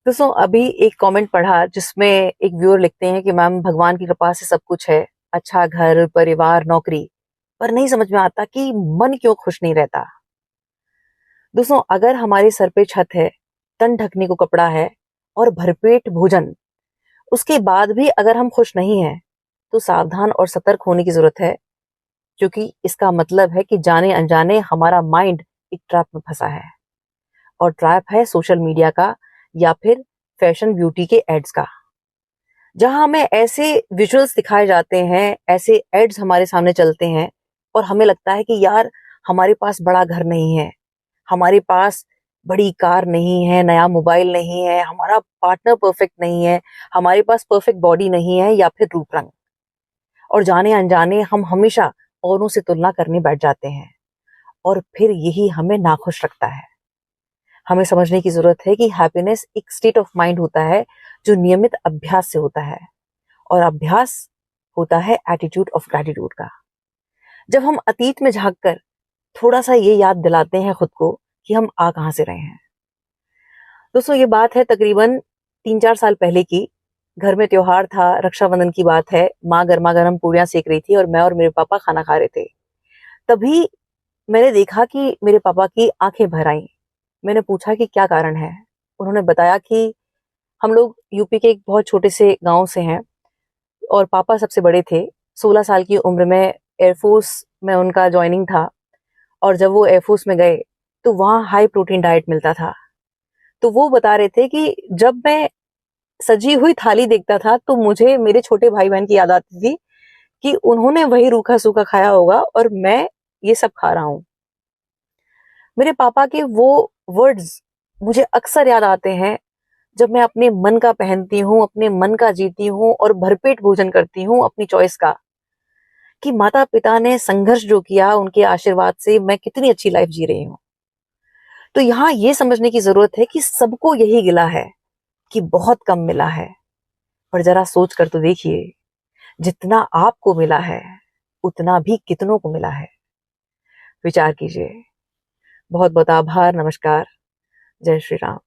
दोस्तों अभी एक कमेंट पढ़ा जिसमें एक व्यूअर लिखते हैं कि मैम भगवान की कृपा से सब कुछ है, अच्छा घर परिवार नौकरी, पर नहीं समझ में आता कि मन क्यों खुश नहीं रहता। दोस्तों अगर हमारे सर पे छत है, तन ढकने को कपड़ा है और भरपेट भोजन, उसके बाद भी अगर हम खुश नहीं हैं तो सावधान और सतर्क होने की जरूरत है, क्योंकि इसका मतलब है कि जाने अनजाने हमारा माइंड एक ट्रैप में फंसा है। और ट्रैप है सोशल मीडिया का या फिर फैशन ब्यूटी के एड्स का, जहां हमें ऐसे विजुअल्स दिखाए जाते हैं, ऐसे एड्स हमारे सामने चलते हैं और हमें लगता है कि यार हमारे पास बड़ा घर नहीं है, हमारे पास बड़ी कार नहीं है, नया मोबाइल नहीं है, हमारा पार्टनर परफेक्ट नहीं है, हमारे पास परफेक्ट बॉडी नहीं है या फिर रूप रंग, और जाने अनजाने हम हमेशा औरों से तुलना करने बैठ जाते हैं और फिर यही हमें नाखुश रखता है। हमें समझने की जरूरत है कि हैप्पीनेस एक स्टेट ऑफ माइंड होता है जो नियमित अभ्यास से होता है, और अभ्यास होता है एटीट्यूड ऑफ ग्रैटिट्यूड का। जब हम अतीत में झांककर थोड़ा सा ये याद दिलाते हैं खुद को कि हम आ कहां से रहे हैं। दोस्तों ये बात है तकरीबन 3-4 साल पहले की। घर में त्योहार था, रक्षाबंधन की बात है। माँ गर्मा गर्म पूड़ियां सेक रही थी और मैं और मेरे पापा खाना खा रहे थे। तभी मैंने देखा कि मेरे पापा की आंखें भर आईं। मैंने पूछा कि क्या कारण है। उन्होंने बताया कि हम लोग यूपी के एक बहुत छोटे से गांव से हैं और पापा सबसे बड़े थे। 16 साल की उम्र में एयरफोर्स में उनका ज्वाइनिंग था, और जब वो एयरफोर्स में गए तो वहाँ हाई प्रोटीन डाइट मिलता था। तो वो बता रहे थे कि जब मैं सजी हुई थाली देखता था तो मुझे मेरे छोटे भाई बहन की याद आती थी कि उन्होंने वही रूखा सूखा खाया होगा और मैं ये सब खा रहा हूँ। मेरे पापा के वो वर्ड्स मुझे अक्सर याद आते हैं जब मैं अपने मन का पहनती हूँ, अपने मन का जीती हूँ और भरपेट भोजन करती हूँ अपनी चॉइस का, कि माता पिता ने संघर्ष जो किया उनके आशीर्वाद से मैं कितनी अच्छी लाइफ जी रही हूँ। तो यहाँ ये समझने की जरूरत है कि सबको यही गिला है कि बहुत कम मिला है, पर जरा सोच कर तो देखिए, जितना आपको मिला है उतना भी कितनों को मिला है। विचार कीजिए। बहुत बहुत आभार। नमस्कार। जय श्री राम।